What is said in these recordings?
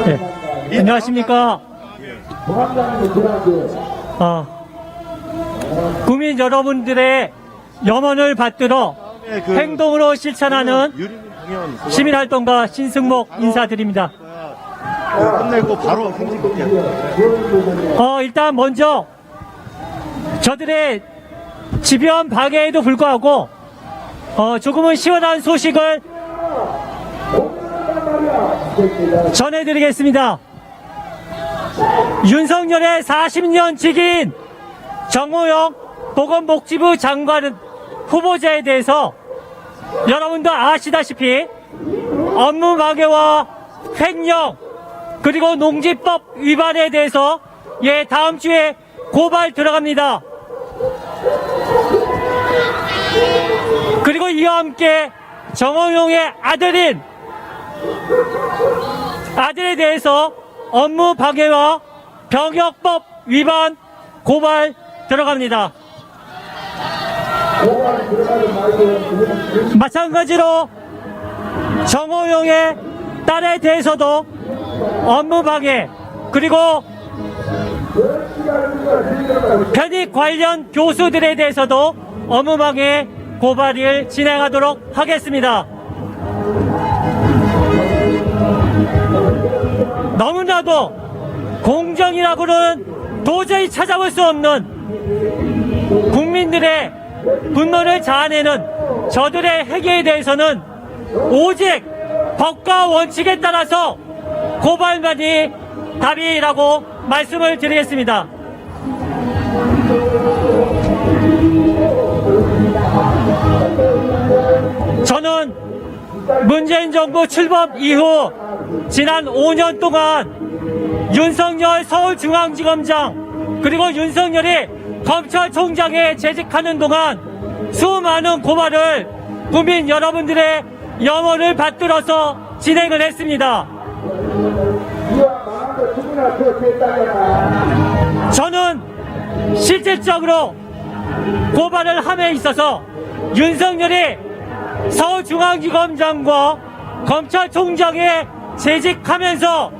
네. 안녕하십니까. 국민 여러분들의 염원을 받들어 행동으로 실천하는 시민활동가 신승목 인사드립니다. 끝내고 바로 행진할게요. 일단 먼저 저들의 집요한 방해에도 불구하고 조금은 시원한 소식을 전해드리겠습니다. 윤석열의 40년 직위인 정호영 보건복지부 장관 후보자에 대해서 여러분도 아시다시피 업무 방해와 횡령 그리고 농지법 위반에 대해서 다음 주에 고발 들어갑니다. 그리고 이와 함께 정호용의 아들에 대해서 업무 방해와 병역법 위반 고발 들어갑니다. 마찬가지로 정호용의 딸에 대해서도 업무 방해 그리고 편익 관련 교수들에 대해서도 업무 방해 고발을 진행하도록 하겠습니다. 너무나도 공정이라고는 도저히 찾아볼 수 없는 국민들의 분노를 자아내는 저들의 행위에 대해서는 오직 법과 원칙에 따라서 고발만이 답이라고 말씀을 드리겠습니다. 저는 문재인 정부 출범 이후 지난 5년 동안 윤석열 서울중앙지검장 그리고 윤석열이 검찰총장에 재직하는 동안 수많은 고발을 국민 여러분들의 염원을 받들어서 진행을 했습니다. 저는 실질적으로 고발을 함에 있어서 윤석열이 서울중앙지검장과 검찰총장에 재직하면서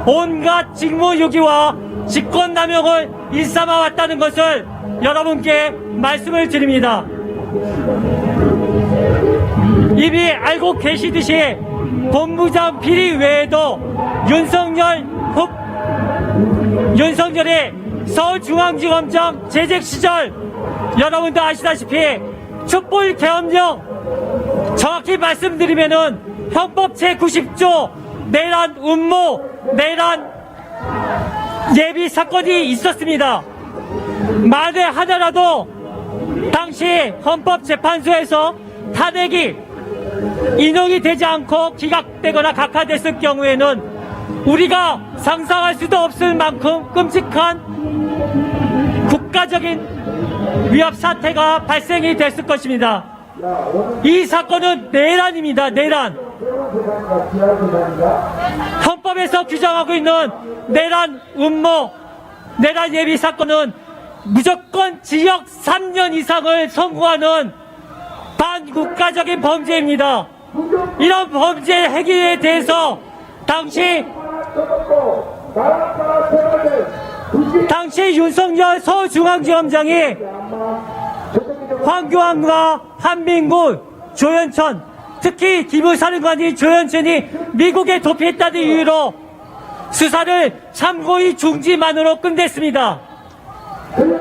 온갖 직무유기와 직권남용을 일삼아왔다는 것을 여러분께 말씀을 드립니다. 이미 알고 계시듯이 본부장 비리 외에도 윤석열이 서울중앙지검장 재직 시절 여러분도 아시다시피 촛불 계엄령 정확히 말씀드리면은 헌법 제90조 내란 음모 내란 예비 사건이 있었습니다. 만에 하나라도 당시 헌법재판소에서 탄핵이 인용이 되지 않고 기각되거나 각하됐을 경우에는 우리가 상상할 수도 없을 만큼 끔찍한 국가적인 위협 사태가 발생이 됐을 것입니다. 이 사건은 내란입니다. 내란. 헌법에서 규정하고 있는 내란 음모, 내란 예비 사건은 무조건 징역 3년 이상을 선고하는 반국가적인 범죄입니다. 이런 범죄 행위에 대해서 당시 윤석열 서울중앙지검장이 황교안과 한민구, 조현천, 특히 기무사령관이 조현천이 미국에 도피했다는 이유로 수사를 참고의 중지만으로 끝냈습니다.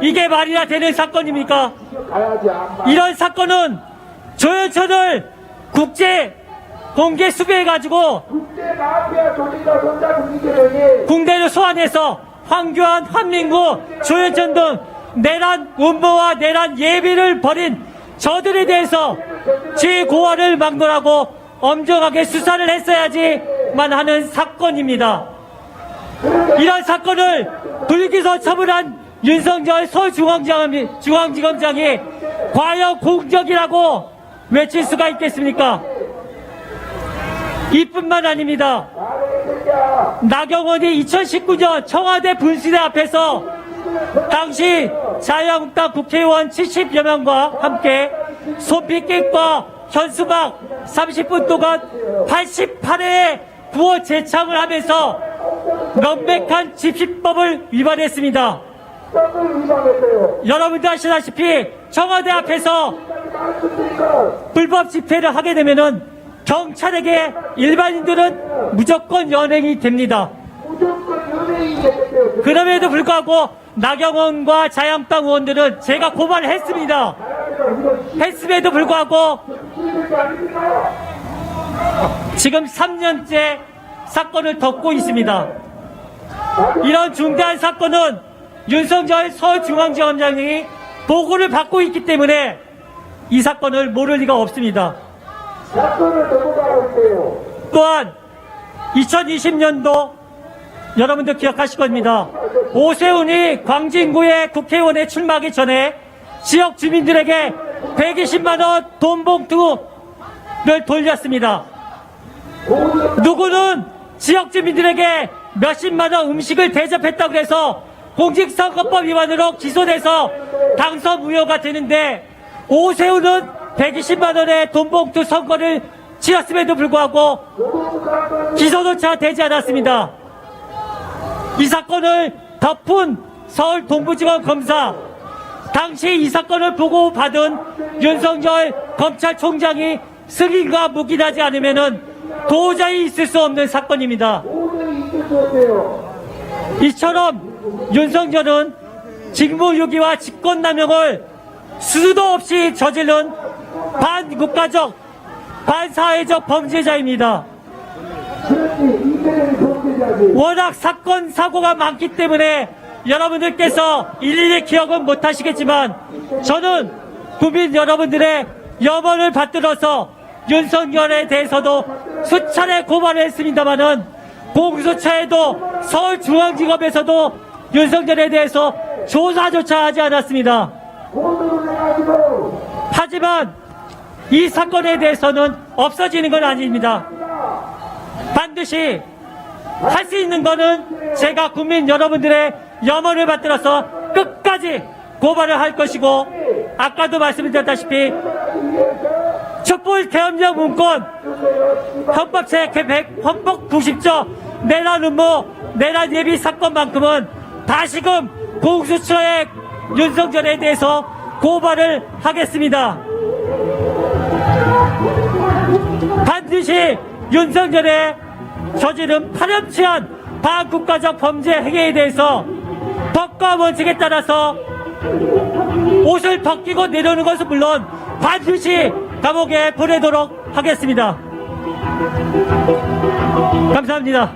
이게 말이나 되는 사건입니까? 이런 사건은 조현천을 국제 공개 수배해가지고 국내로 소환해서 황교안, 한민구, 조현천 등 내란 음모와 내란 예비를 벌인 저들에 대해서 재고발을 막론하고 엄정하게 수사를 했어야지만 하는 사건입니다. 이런 사건을 불기소 처분한 윤석열 서울중앙지검장이 과연 공적이라고 외칠 수가 있겠습니까? 이뿐만 아닙니다. 나경원이 2019년 청와대 분수대 앞에서 당시 자유한국당 국회의원 70여 명과 함께 손피켓과 현수막 30분 동안 88회의 구호 재창을 하면서 명백한 집시법을 위반했습니다. 여러분도 아시다시피 청와대 앞에서 불법 집회를 하게 되면은 경찰에게 일반인들은 무조건 연행이 됩니다. 그럼에도 불구하고 나경원과 자유한국당 의원들은 제가 고발을 했습니다. 했음에도 불구하고 지금 3년째 사건을 덮고 있습니다. 이런 중대한 사건은 윤석열 서울중앙지검장이 보고를 받고 있기 때문에 이 사건을 모를 리가 없습니다. 또한 2020년도 여러분들 기억하실 겁니다. 오세훈이 광진구의 국회의원에 출마하기 전에 지역 주민들에게 120만원 돈 봉투를 돌렸습니다. 누구는 지역 주민들에게 몇십만원 음식을 대접했다고 해서 공직선거법 위반으로 기소돼서 당선 무효가 되는데 오세훈은 120만원의 돈봉투 선거를 치렀음에도 불구하고 기소조차 되지 않았습니다. 이 사건을 덮은 서울 동부지검 검사, 당시 이 사건을 보고받은 윤석열 검찰총장이 승인과 묵인하지 않으면 도저히 있을 수 없는 사건입니다. 이처럼 윤석열은 직무유기와 직권남용을 수도 없이 저지른 반국가적, 반사회적 범죄자입니다. 워낙 사건, 사고가 많기 때문에 여러분들께서 일일이 기억은 못하시겠지만 저는 국민 여러분들의 염원을 받들어서 윤석열에 대해서도 수차례 고발을 했습니다마는 공수처에도 서울중앙지검에서도 윤석열에 대해서 조사조차 하지 않았습니다. 하지만 이 사건에 대해서는 없어지는 건 아닙니다. 반드시 할 수 있는 거는 제가 국민 여러분들의 염원을 받들어서 끝까지 고발을 할 것이고, 아까도 말씀드렸다시피 촛불 계엄령 문건 헌법제 190조 내란 음모 내란 예비 사건만큼은 다시금 공수처의 윤석열에 대해서 고발을 하겠습니다. 반드시 윤석열의 저지른 파렴치한 반국가적 범죄 행위에 대해서 법과 원칙에 따라서 옷을 벗기고 내려오는 것은 물론 반드시 감옥에 보내도록 하겠습니다. 감사합니다.